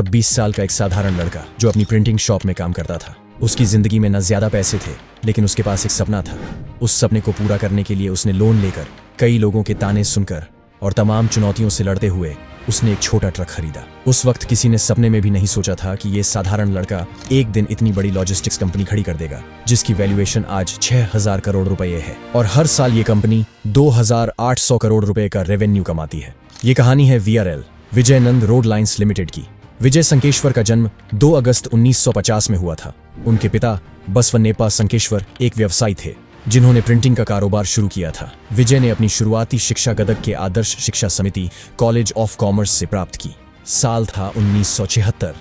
26 साल का एक साधारण लड़का जो अपनी प्रिंटिंग शॉप में काम करता था। उसकी जिंदगी में न ज्यादा पैसे थे, लेकिन उसके पास एक सपना था। उस सपने को पूरा करने के लिए उसने लोन लेकर, कई लोगों के ताने सुनकर और तमाम चुनौतियों से लड़ते हुए उसने एक छोटा ट्रक खरीदा। उस वक्त किसी ने सपने में भी नहीं सोचा था कि ये साधारण लड़का एक दिन इतनी बड़ी लॉजिस्टिक्स कंपनी खड़ी कर देगा, जिसकी वैल्यूएशन आज 6000 करोड़ रुपए है और हर साल ये कंपनी 2800 करोड़ रुपए का रेवेन्यू कमाती है। ये कहानी है VRL, विजयनंद रोड लाइन्स लिमिटेड की। विजय संकेश्वर का जन्म 2 अगस्त 1950 में हुआ था। उनके पिता बसवन्नेप्पा संकेश्वर एक व्यवसायी थे जिन्होंने प्रिंटिंग का कारोबार शुरू किया था। विजय ने अपनी शुरुआती शिक्षा गदग के आदर्श शिक्षा समिति कॉलेज ऑफ कॉमर्स से प्राप्त की। साल था 1976।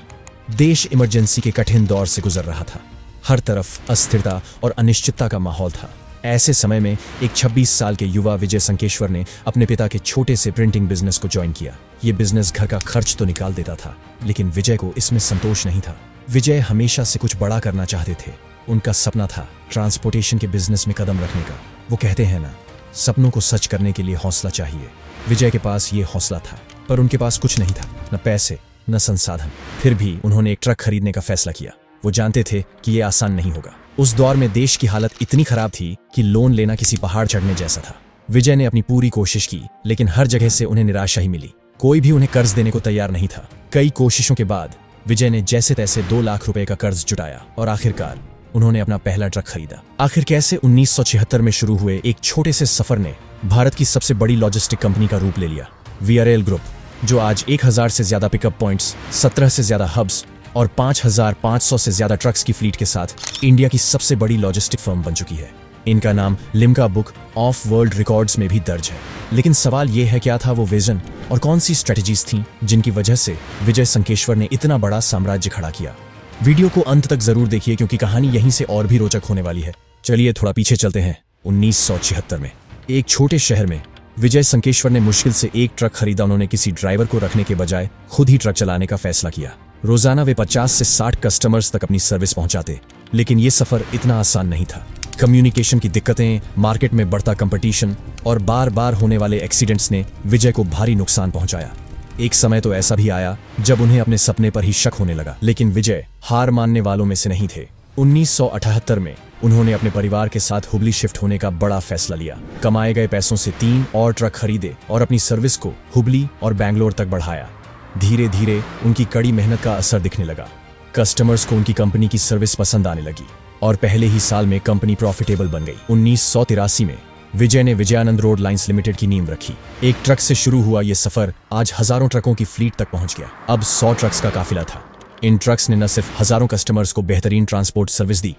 देश इमरजेंसी के कठिन दौर से गुजर रहा था। हर तरफ अस्थिरता और अनिश्चितता का माहौल था। ऐसे समय में एक 26 साल के युवा विजय संकेश्वर ने अपने पिता के छोटे से प्रिंटिंग बिजनेस को ज्वाइन किया। ये बिजनेस घर का खर्च तो निकाल देता था, लेकिन विजय को इसमें संतोष नहीं था। विजय हमेशा से कुछ बड़ा करना चाहते थे। उनका सपना था ट्रांसपोर्टेशन के बिजनेस में कदम रखने का। वो कहते हैं ना, सपनों को सच करने के लिए हौसला चाहिए। विजय के पास ये हौसला था, पर उनके पास कुछ नहीं था, न पैसे न संसाधन। फिर भी उन्होंने एक ट्रक खरीदने का फैसला किया। वो जानते थे कि ये आसान नहीं होगा। उस दौर में देश की हालत इतनी खराब थी कि लोन लेना किसी पहाड़ चढ़ने जैसा था। विजय ने अपनी पूरी कोशिश की, लेकिन हर जगह से उन्हें निराशा ही मिली। कोई भी उन्हें कर्ज देने को तैयार नहीं था। कई कोशिशों के बाद विजय ने जैसे तैसे 2 लाख रुपए का कर्ज जुटाया और आखिरकार उन्होंने अपना पहला ट्रक खरीदा। आखिर कैसे 1976 में शुरू हुए एक छोटे से सफर ने भारत की सबसे बड़ी लॉजिस्टिक कंपनी का रूप ले लिया। VRL ग्रुप, जो आज 1000 से ज्यादा पिकअप पॉइंट्स, 17 से ज्यादा हब्स और 5500 से ज्यादा ट्रक्स की फ्लीट के साथ इंडिया की सबसे बड़ी लॉजिस्टिक फर्म बन चुकी है। इनका नाम Limca book of world records में भी दर्ज है। लेकिन सवाल यह है, क्या था वो विजन और कौन सी स्ट्रेटजीज थी जिनकी वजह से विजय संकेश्वर ने इतना बड़ा साम्राज्य खड़ा किया। वीडियो को अंत तक जरूर देखिए, क्योंकि कहानी यहीं से और भी रोचक होने वाली है। चलिए थोड़ा पीछे चलते हैं। 1976 में एक छोटे शहर में विजय संकेश्वर ने मुश्किल से एक ट्रक खरीदा। उन्होंने किसी ड्राइवर को रखने के बजाय खुद ही ट्रक चलाने का फैसला किया। रोजाना वे 50 से 60 कस्टमर्स तक अपनी सर्विस पहुंचाते, लेकिन ये सफर इतना आसान नहीं था। कम्युनिकेशन की दिक्कतें, मार्केट में बढ़ता कंपटीशन और बार बार होने वाले एक्सीडेंट्स ने विजय को भारी नुकसान पहुंचाया। एक समय तो ऐसा भी आया जब उन्हें अपने सपने पर ही शक होने लगा, लेकिन विजय हार मानने वालों में से नहीं थे। 1978 में उन्होंने अपने परिवार के साथ हुबली शिफ्ट होने का बड़ा फैसला लिया। कमाए गए पैसों से 3 और ट्रक खरीदे और अपनी सर्विस को हुबली और बैंगलोर तक बढ़ाया। धीरे धीरे उनकी कड़ी मेहनत का असर दिखने लगा। कस्टमर्स को उनकी कंपनी की सर्विस पसंद आने लगी और पहले ही साल में कंपनी प्रॉफिटेबल बन गई। 1983 में विजय ने विजयानंद रोड लाइन्स लिमिटेड की नींव रखी। एक ट्रक से शुरू हुआ ये सफर आज हजारों ट्रकों की फ्लीट तक पहुंच गया। अब 100 ट्रक्स का काफिला था। इन ट्रक्स ने न सिर्फ हजारों कस्टमर्स को बेहतरीन ट्रांसपोर्ट सर्विस दी,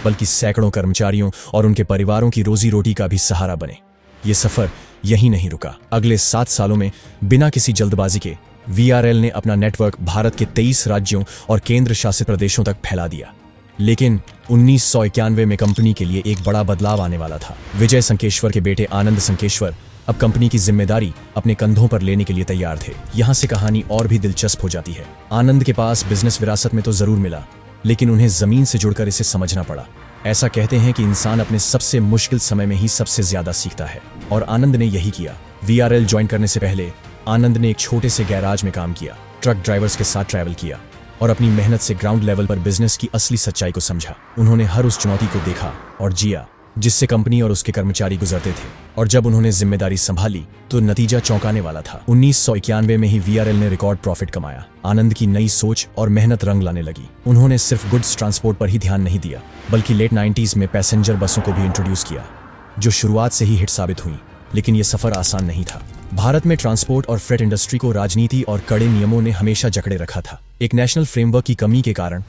बल्कि सैकड़ों कर्मचारियों और उनके परिवारों की रोजी रोटी का भी सहारा बने। ये सफर यहीं नहीं रुका। अगले 7 सालों में बिना किसी जल्दबाजी के VRL ने अपना नेटवर्क भारत के 23 राज्यों और केंद्र शासित प्रदेशों तक फैला दिया। लेकिन 1991 में कंपनी के लिए एक बड़ा बदलाव आने वाला था। विजय संकेश्वर के बेटे आनंद संकेश्वर अब कंपनी की जिम्मेदारी अपने कंधों पर लेने के लिए तैयार थे। यहाँ से कहानी और भी दिलचस्प हो जाती है। आनंद के पास बिजनेस विरासत में तो जरूर मिला, लेकिन उन्हें जमीन से जुड़कर इसे समझना पड़ा। ऐसा कहते हैं कि इंसान अपने सबसे मुश्किल समय में ही सबसे ज्यादा सीखता है, और आनंद ने यही किया। VRL ज्वाइन करने से पहले आनंद ने एक छोटे से गैराज में काम किया, ट्रक ड्राइवर्स के साथ ट्रैवल किया और अपनी मेहनत से ग्राउंड लेवल पर बिजनेस की असली सच्चाई को समझा। उन्होंने हर उस चुनौती को देखा और जिया जिससे कंपनी और उसके कर्मचारी गुजरते थे, और जब उन्होंने जिम्मेदारी संभाली तो नतीजा चौंकाने वाला था। 1991 में ही VRL ने रिकॉर्ड प्रॉफिट कमाया। आनंद की नई सोच और मेहनत रंग लाने लगी। उन्होंने सिर्फ गुड्स ट्रांसपोर्ट पर ही ध्यान नहीं दिया, बल्कि लेट 90s में पैसेंजर बसों को भी इंट्रोड्यूस किया, जो शुरुआत से ही हिट साबित हुई। लेकिन यह सफर आसान नहीं था। भारत में ट्रांसपोर्ट और फ्रेट इंडस्ट्री को राजनीति और कड़े नियमों ने हमेशा जकड़े रखा था। एक नेशनल फ्रेमवर्क की कमी के कारण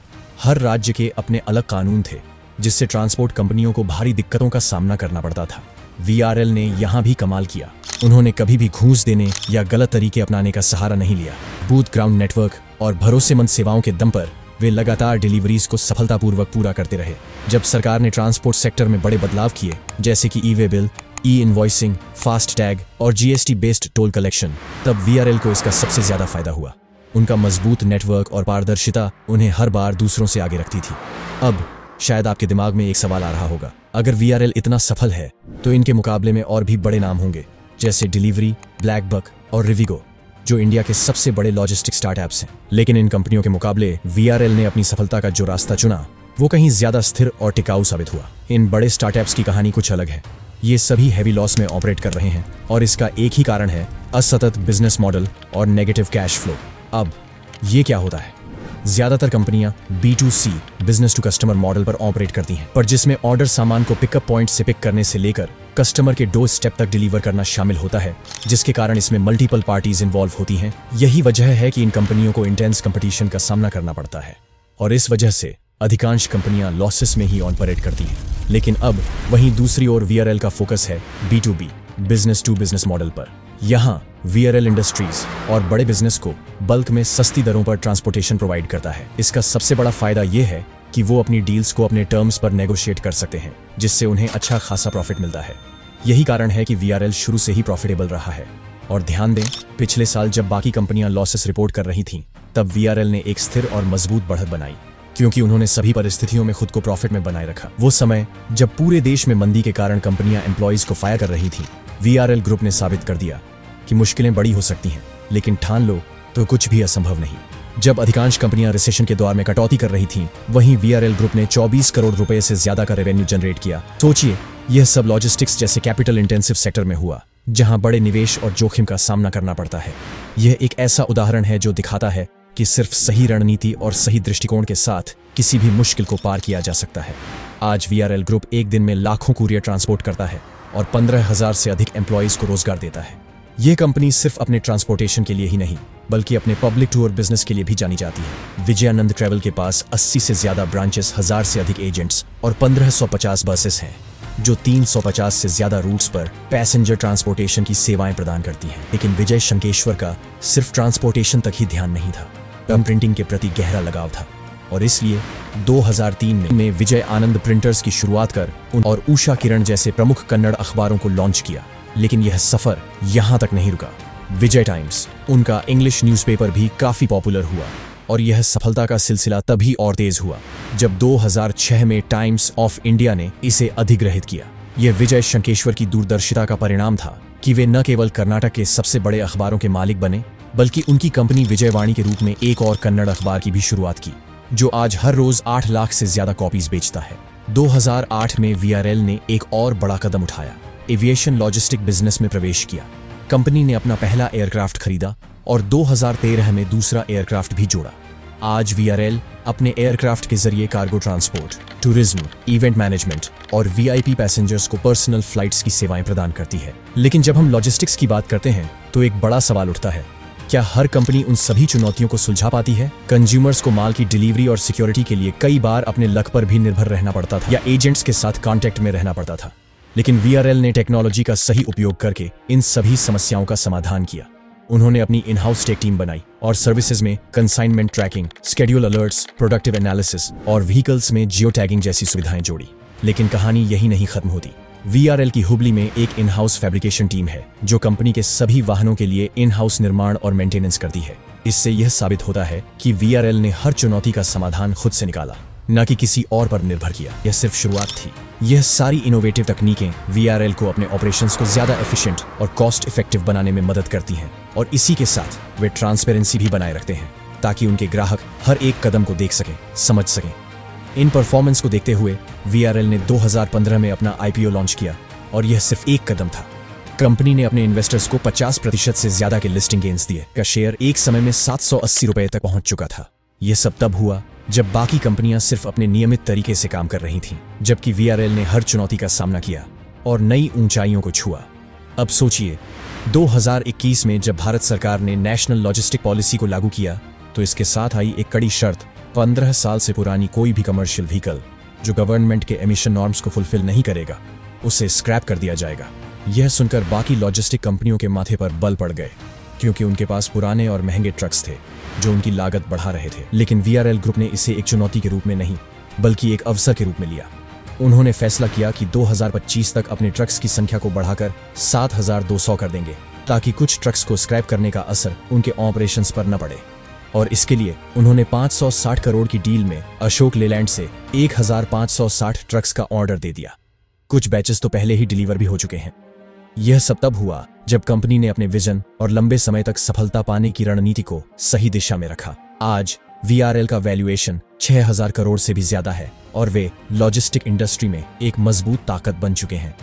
हर राज्य के अपने अलग कानून थे, जिससे ट्रांसपोर्ट कंपनियों को भारी दिक्कतों का सामना करना पड़ता था। VRL ने यहाँ भी कमाल किया। उन्होंने कभी भी घूस देने या गलत तरीके अपनाने का सहारा नहीं लिया। बूथ ग्राउंड नेटवर्क और भरोसेमंद सेवाओं के दम पर वे लगातार डिलीवरीज को सफलतापूर्वक पूरा करते रहे। जब सरकार ने ट्रांसपोर्ट सेक्टर में बड़े बदलाव किए, जैसे कि ई-वे बिल, ई-इनवॉइसिंग, फास्ट टैग और GST बेस्ड टोल कलेक्शन, तब VRL को इसका सबसे ज्यादा फायदा हुआ। उनका मजबूत नेटवर्क और पारदर्शिता उन्हें हर बार दूसरों से आगे रखती थी। अब शायद आपके दिमाग में एक सवाल आ रहा होगा, अगर VRL इतना सफल है तो इनके मुकाबले में और भी बड़े नाम होंगे, जैसे डिलीवरी, ब्लैक बक और रिविगो। जो इंडिया के सबसे बड़े लॉजिस्टिक स्टार्टअप्स हैं। लेकिन इन कंपनियों के मुकाबले VRL ने अपनी सफलता का जो रास्ता चुना वो कहीं ज्यादा स्थिर और टिकाऊ साबित हुआ। इन बड़े स्टार्टअप्स की कहानी कुछ अलग है। ये सभी हैवी लॉस में ऑपरेट कर रहे हैं और इसका एक ही कारण है असतत बिजनेस मॉडल और नेगेटिव कैश फ्लो। अब ये क्या होता है? ज्यादातर कंपनियां B2C business to customer model पर ऑपरेट करती हैं, पर जिसमें ऑर्डर सामान को पिकअप पॉइंट से पिक करने से लेकर कस्टमर के डोर स्टेप तक डिलीवर करना शामिल होता है, जिसके कारण इसमें मल्टीपल पार्टीज इन्वॉल्व होती हैं। यही वजह है कि इन कंपनियों को इंटेंस कंपटीशन का सामना करना पड़ता है और इस वजह से अधिकांश कंपनियां लॉसेस में ही ऑपरेट करती हैं। लेकिन अब वहीं दूसरी ओर VRL का फोकस है B2B business to business model पर। यहाँ VRL इंडस्ट्रीज और बड़े बिजनेस को बल्क में सस्ती दरों पर ट्रांसपोर्टेशन प्रोवाइड करता है। इसका सबसे बड़ा फायदा यह है कि वो अपनी डील्स को अपने टर्म्स पर नेगोशिएट कर सकते हैं, जिससे उन्हें अच्छा खासा प्रॉफिट मिलता है। यही कारण है कि VRL शुरू से ही प्रॉफिटेबल रहा है। और ध्यान दें, पिछले साल जब बाकी कंपनियां लॉसेस रिपोर्ट कर रही थीं, तब VRL ने एक स्थिर और मजबूत बढ़त बनाई, क्योंकि उन्होंने सभी परिस्थितियों में खुद को प्रॉफिट में बनाए रखा। वो समय जब पूरे देश में मंदी के कारण कंपनियां एम्प्लॉइज को फायर कर रही थीं, VRL ग्रुप ने साबित कर दिया कि मुश्किलें बड़ी हो सकती हैं, लेकिन ठान लो तो कुछ भी असंभव नहीं। जब अधिकांश कंपनियां रिसेशन के दौर में कटौती कर रही थीं, वहीं VRL ग्रुप ने 24 करोड़ रुपए से ज्यादा का रेवेन्यू जनरेट किया। सोचिए, यह सब लॉजिस्टिक्स जैसे कैपिटल इंटेंसिव सेक्टर में हुआ, जहां बड़े निवेश और जोखिम का सामना करना पड़ता है। यह एक ऐसा उदाहरण है जो दिखाता है कि सिर्फ सही रणनीति और सही दृष्टिकोण के साथ किसी भी मुश्किल को पार किया जा सकता है। आज VRL ग्रुप एक दिन में लाखों कुरियर ट्रांसपोर्ट करता है और 15,000 से अधिक एम्प्लॉइज को रोजगार देता है। यह कंपनी सिर्फ अपने ट्रांसपोर्टेशन के लिए ही नहीं, बल्कि अपने पब्लिक टूर बिजनेस के लिए भी जानी जाती है। विजयानंद ट्रैवल के पास 80 से ज्यादा ब्रांचेस, 1000 से अधिक एजेंट्स और 1550 बसेस हैं, जो 350 से ज्यादा रूट्स पर पैसेंजर ट्रांसपोर्टेशन की सेवाएं प्रदान करती हैं। लेकिन विजय शंकेश्वर का सिर्फ ट्रांसपोर्टेशन तक ही ध्यान नहीं था, प्रिंटिंग के प्रति गहरा लगाव था और इसलिए 2003 में विजय आनंद प्रिंटर्स की शुरुआत कर और उषा किरण जैसे प्रमुख कन्नड़ अखबारों को लॉन्च किया। लेकिन यह सफर यहां तक नहीं रुका। विजय टाइम्स, उनका इंग्लिश न्यूज़पेपर भी काफी पॉपुलर हुआ और यह सफलता का सिलसिला तभी और तेज हुआ जब 2006 में टाइम्स ऑफ इंडिया ने इसे अधिग्रहित किया। यह विजय शंकेश्वर की दूरदर्शिता का परिणाम था कि वे न केवल कर्नाटक के सबसे बड़े अखबारों के मालिक बने, बल्कि उनकी कंपनी विजयवाणी के रूप में एक और कन्नड़ अखबार की भी शुरुआत की, जो आज हर रोज 8 लाख से ज्यादा कॉपीज बेचता है। 2008 में VRL ने एक और बड़ा कदम उठाया, एविएशन लॉजिस्टिक बिजनेस में प्रवेश किया। कंपनी ने अपना पहला एयरक्राफ्ट खरीदा और 2013 में दूसरा एयरक्राफ्ट भी जोड़ा। आज VRL अपने एयरक्राफ्ट के जरिए cargo transport, tourism, event management और VIP पैसेंजर्स को पर्सनल फ्लाइट्स की सेवाएं प्रदान करती है। लेकिन जब हम लॉजिस्टिक्स की बात करते हैं तो एक बड़ा सवाल उठता है, क्या हर कंपनी उन सभी चुनौतियों को सुलझा पाती है? कंज्यूमर्स को माल की डिलीवरी और सिक्योरिटी के लिए कई बार अपने लक पर भी निर्भर रहना पड़ता था या एजेंट्स के साथ कांटेक्ट में रहना पड़ता था। लेकिन VRL ने टेक्नोलॉजी का सही उपयोग करके इन सभी समस्याओं का समाधान किया। उन्होंने अपनी इन हाउस टेक टीम बनाई और सर्विसेज में consignment tracking, schedule alerts, productive analysis और व्हीकल्स में जियो टैगिंग जैसी सुविधाएं जोड़ी। लेकिन कहानी यही नहीं खत्म होती। VRL की हुबली में एक इन हाउस फैब्रिकेशन टीम है जो कंपनी के सभी वाहनों के लिए इन हाउस निर्माण और मेंटेनेंस करती है। इससे यह साबित होता है कि VRL ने हर चुनौती का समाधान खुद से निकाला, न कि किसी और पर निर्भर किया। यह सिर्फ शुरुआत थी। यह सारी इनोवेटिव तकनीकें VRL को अपने ऑपरेशंस को ज्यादा एफिशिएंट और कॉस्ट इफेक्टिव बनाने में मदद करती हैं और इसी के साथ वे ट्रांसपेरेंसी भी बनाए रखते हैं ताकि उनके ग्राहक हर एक कदम को देख सकें, समझ सकें। इन परफॉर्मेंस को देखते हुए VRL ने 2015 में अपना IPO लॉन्च किया और यह सिर्फ एक कदम था। कंपनी ने अपने इन्वेस्टर्स को 50% से ज्यादा के लिस्टिंग गेन्स दिए। का शेयर एक समय में 780 रुपए तक पहुंच चुका था। यह सब तब हुआ जब बाकी कंपनियां सिर्फ अपने नियमित तरीके से काम कर रही थीं, जबकि VRL ने हर चुनौती का सामना किया और नई ऊंचाइयों को छुआ। अब सोचिए, 2021 में जब भारत सरकार ने नेशनल लॉजिस्टिक पॉलिसी को लागू किया तो इसके साथ आई एक कड़ी शर्त, 15 साल से पुरानी कोई भी कमर्शियल व्हीकल जो गवर्नमेंट के एमिशन नॉर्म्स को फुलफिल नहीं करेगा, उसे स्क्रैप कर दिया जाएगा। यह सुनकर बाकी लॉजिस्टिक कंपनियों के माथे पर बल पड़ गए, क्योंकि उनके पास पुराने और महंगे ट्रक्स थे जो उनकी लागत बढ़ा रहे थे। लेकिन VRL ग्रुप ने इसे एक चुनौती के रूप में नहीं, बल्कि एक अवसर के रूप में लिया। उन्होंने फैसला किया कि 2025 तक अपने ट्रक्स की संख्या को बढ़ाकर 7,200 कर देंगे, ताकि कुछ ट्रक्स को स्क्रैप करने का असर उनके ऑपरेशंस पर न पड़े। और इसके लिए उन्होंने 560 करोड़ की डील में अशोक लेलैंड से 1,560 ट्रक्स का ऑर्डर दे दिया। कुछ बैचेस तो पहले ही डिलीवर भी हो चुके हैं। यह सब तब हुआ जब कंपनी ने अपने विजन और लंबे समय तक सफलता पाने की रणनीति को सही दिशा में रखा। आज VRL का वैल्यूएशन 6000 करोड़ से भी ज्यादा है और वे लॉजिस्टिक इंडस्ट्री में एक मजबूत ताकत बन चुके हैं।